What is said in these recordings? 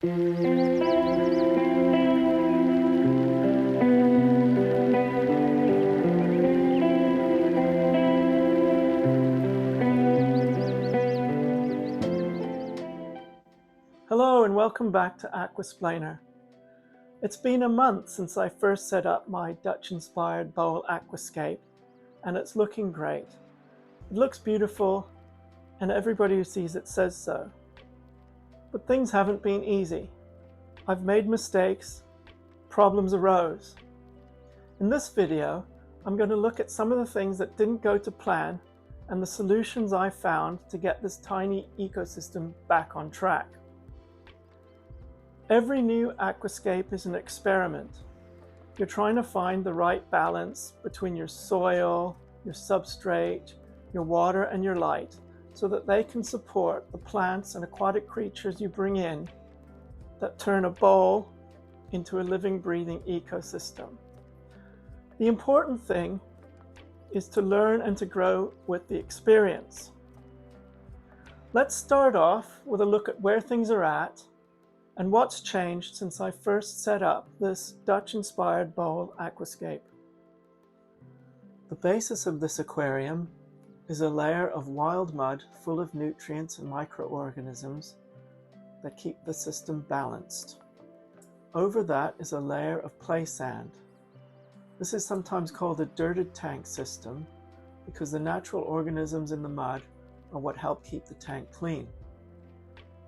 Hello and welcome back to Aquasplainer. It's been a month since I first set up my Dutch-inspired bowl aquascape, and it's looking great. It looks beautiful, and everybody who sees it says so. But things haven't been easy. I've made mistakes, problems arose. In this video, I'm going to look at some of the things that didn't go to plan and the solutions I found to get this tiny ecosystem back on track. Every new aquascape is an experiment. You're trying to find the right balance between your soil, your substrate, your water, and your light so that they can support the plants and aquatic creatures you bring in that turn a bowl into a living, breathing ecosystem. The important thing is to learn and to grow with the experience. Let's start off with a look at where things are at and what's changed since I first set up this Dutch-inspired bowl aquascape. The basis of this aquarium is a layer of wild mud full of nutrients and microorganisms that keep the system balanced. Over that is a layer of play sand. This is sometimes called a dirted tank system because the natural organisms in the mud are what help keep the tank clean.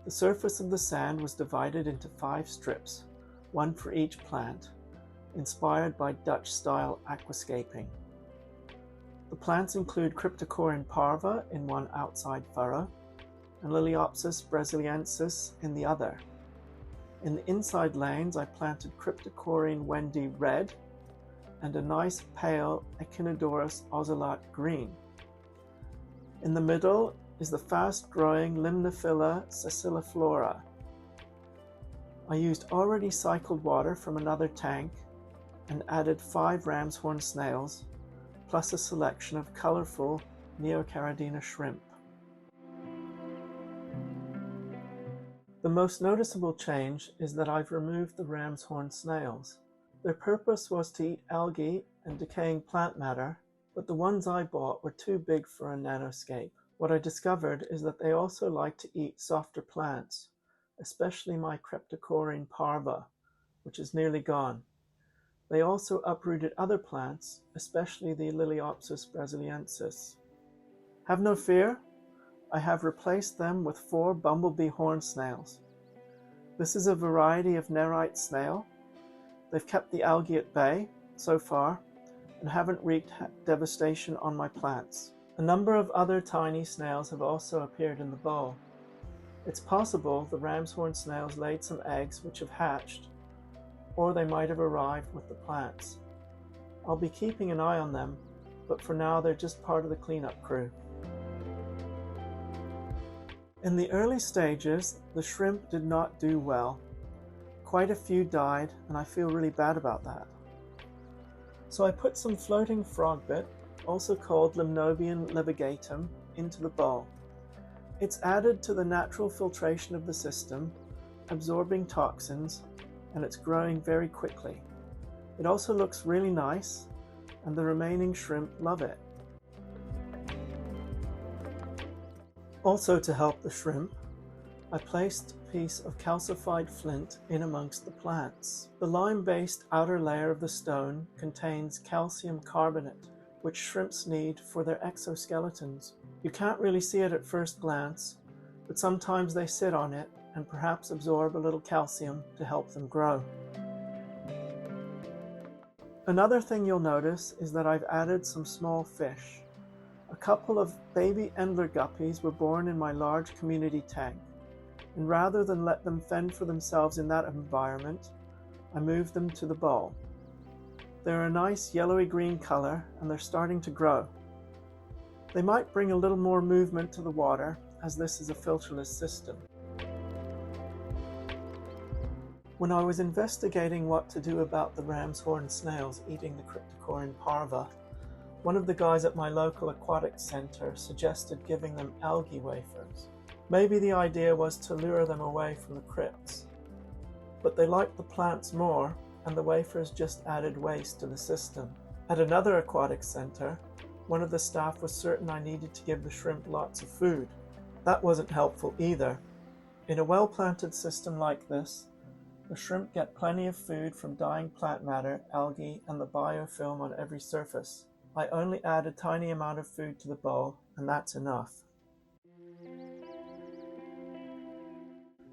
The surface of the sand was divided into 5 strips, one for each plant, inspired by Dutch-style aquascaping. The plants include Cryptocorin parva in one outside furrow, and Lilaeopsis brasiliensis in the other. In the inside lanes, I planted Cryptocorin Wendy red and a nice pale Echinodorus ocelot green. In the middle is the fast-growing Limnophila sessiliflora. I used already cycled water from another tank and added 5 ram's horn snails, plus a selection of colorful Neocaridina shrimp. The most noticeable change is that I've removed the ram's horn snails. Their purpose was to eat algae and decaying plant matter, but the ones I bought were too big for a nanoscape. What I discovered is that they also like to eat softer plants, especially my Cryptocorin parva, which is nearly gone. They also uprooted other plants, especially the Lilaeopsis brasiliensis. Have no fear, I have replaced them with 4 bumblebee horn snails. This is a variety of nerite snail. They've kept the algae at bay so far and haven't wreaked devastation on my plants. A number of other tiny snails have also appeared in the bowl. It's possible the ram's horn snails laid some eggs which have hatched, or they might have arrived with the plants. I'll be keeping an eye on them, but for now they're just part of the cleanup crew. In the early stages, the shrimp did not do well. Quite a few died, and I feel really bad about that. So I put some floating frogbit, also called Limnobium levigatum, into the bowl. It's added to the natural filtration of the system, absorbing toxins, and it's growing very quickly. It also looks really nice, and the remaining shrimp love it. Also, to help the shrimp, I placed a piece of calcified flint in amongst the plants. The lime-based outer layer of the stone contains calcium carbonate, which shrimps need for their exoskeletons. You can't really see it at first glance, but sometimes they sit on it and perhaps absorb a little calcium to help them grow. Another thing you'll notice is that I've added some small fish. A couple of baby Endler guppies were born in my large community tank, and rather than let them fend for themselves in that environment, I moved them to the bowl. They're a nice yellowy-green color, and they're starting to grow. They might bring a little more movement to the water, as this is a filterless system. When I was investigating what to do about the ram's horn snails eating the Cryptocorin parva, one of the guys at my local aquatic center suggested giving them algae wafers. Maybe the idea was to lure them away from the crypts. but they liked the plants more, and the wafers just added waste to the system. At another aquatic center, one of the staff was certain I needed to give the shrimp lots of food. That wasn't helpful either. In a well-planted system like this, the shrimp get plenty of food from dying plant matter, algae, and the biofilm on every surface. I only add a tiny amount of food to the bowl, and that's enough.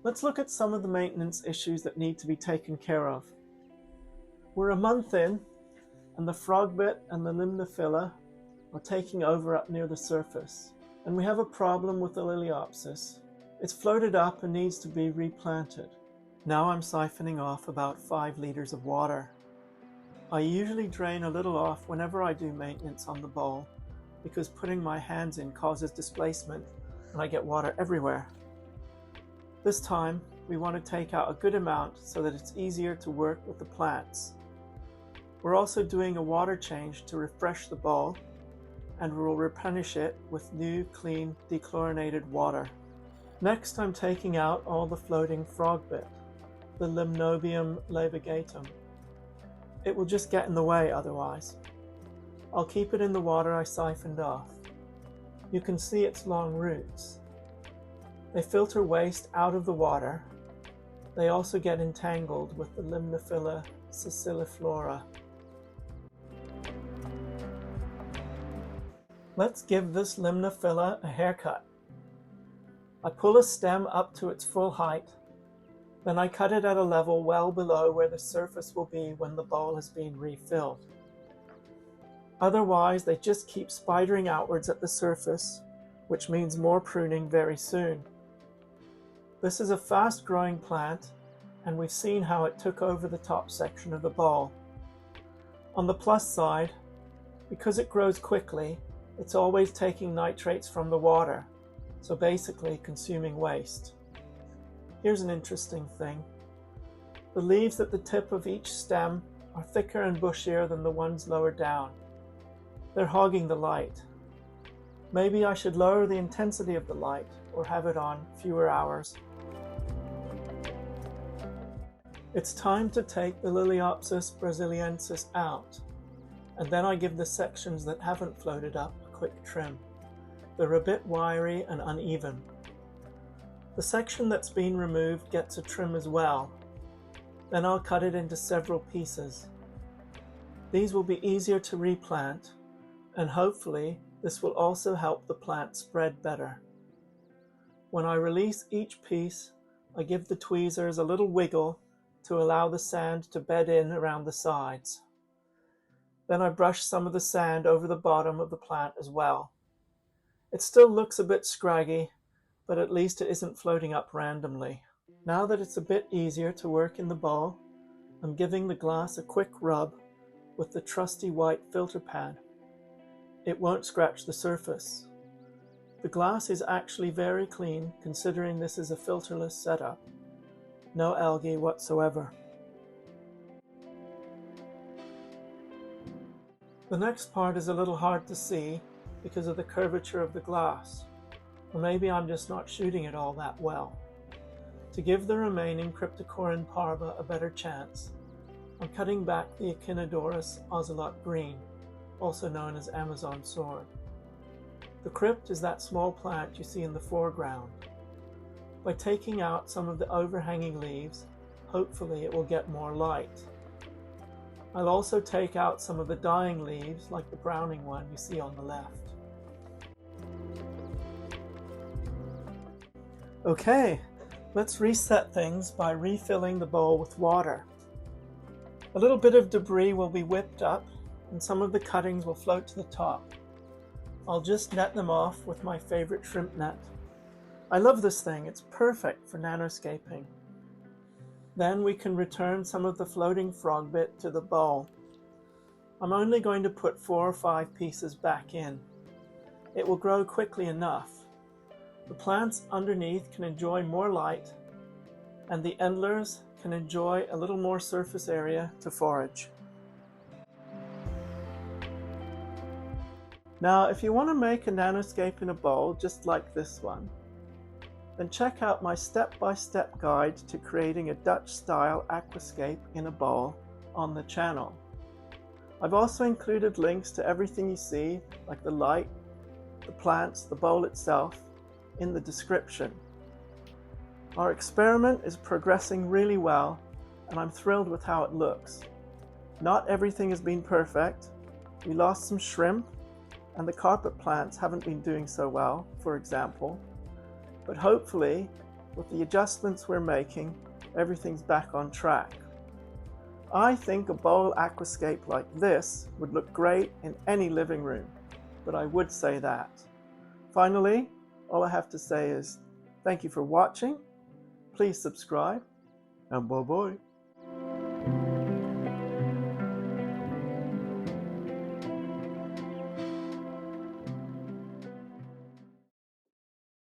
Let's look at some of the maintenance issues that need to be taken care of. We're a month in, and the frogbit and the limnophila are taking over up near the surface, and we have a problem with the lilaeopsis. It's floated up and needs to be replanted. Now I'm siphoning off about 5 liters of water. I usually drain a little off whenever I do maintenance on the bowl, because putting my hands in causes displacement and I get water everywhere. This time, we want to take out a good amount so that it's easier to work with the plants. We're also doing a water change to refresh the bowl, and we'll replenish it with new, clean, dechlorinated water. Next, I'm taking out all the floating frogbit, the Limnobium levigatum. It will just get in the way otherwise. I'll keep it in the water I siphoned off. You can see its long roots. They filter waste out of the water. They also get entangled with the Limnophila siciliflora. Let's give this Limnophila a haircut. I pull a stem up to its full height, then I cut it at a level well below where the surface will be when the bowl has been refilled. Otherwise, they just keep spidering outwards at the surface, which means more pruning very soon. This is a fast-growing plant, and we've seen how it took over the top section of the bowl. On the plus side, because it grows quickly, it's always taking nitrates from the water, so basically consuming waste. Here's an interesting thing. The leaves at the tip of each stem are thicker and bushier than the ones lower down. They're hogging the light. Maybe I should lower the intensity of the light or have it on fewer hours. It's time to take the lilaeopsis brasiliensis out, and then I give the sections that haven't floated up a quick trim. They're a bit wiry and uneven. The section that's been removed gets a trim as well. Then I'll cut it into several pieces. These will be easier to replant, and hopefully this will also help the plant spread better. When I release each piece, I give the tweezers a little wiggle to allow the sand to bed in around the sides. Then I brush some of the sand over the bottom of the plant as well. It still looks a bit scraggy, but at least it isn't floating up randomly. Now that it's a bit easier to work in the bowl, I'm giving the glass a quick rub with the trusty white filter pad. It won't scratch the surface. The glass is actually very clean considering this is a filterless setup. No algae whatsoever. The next part is a little hard to see because of the curvature of the glass. Or maybe I'm just not shooting it all that well. To give the remaining Cryptocorin parva a better chance, I'm cutting back the Echinodorus ocelot green, also known as Amazon sword. The crypt is that small plant you see in the foreground. By taking out some of the overhanging leaves, hopefully it will get more light. I'll also take out some of the dying leaves, like the browning one you see on the left. Okay, let's reset things by refilling the bowl with water. A little bit of debris will be whipped up, and some of the cuttings will float to the top. I'll just net them off with my favorite shrimp net. I love this thing, it's perfect for nanoscaping. Then we can return some of the floating frogbit to the bowl. I'm only going to put 4 or 5 pieces back in. It will grow quickly enough. The plants underneath can enjoy more light, and the Endlers can enjoy a little more surface area to forage. Now, if you want to make a nanoscape in a bowl just like this one, then check out my step-by-step guide to creating a Dutch-style aquascape in a bowl on the channel. I've also included links to everything you see, like the light, the plants, the bowl itself, in the description. Our experiment is progressing really well, and I'm thrilled with how it looks. Not everything has been perfect. We lost some shrimp, and the carpet plants haven't been doing so well, for example. But hopefully, with the adjustments we're making, everything's back on track. I think a bowl aquascape like this would look great in any living room, but I would say that. Finally, all I have to say is thank you for watching. Please subscribe, and bye-bye.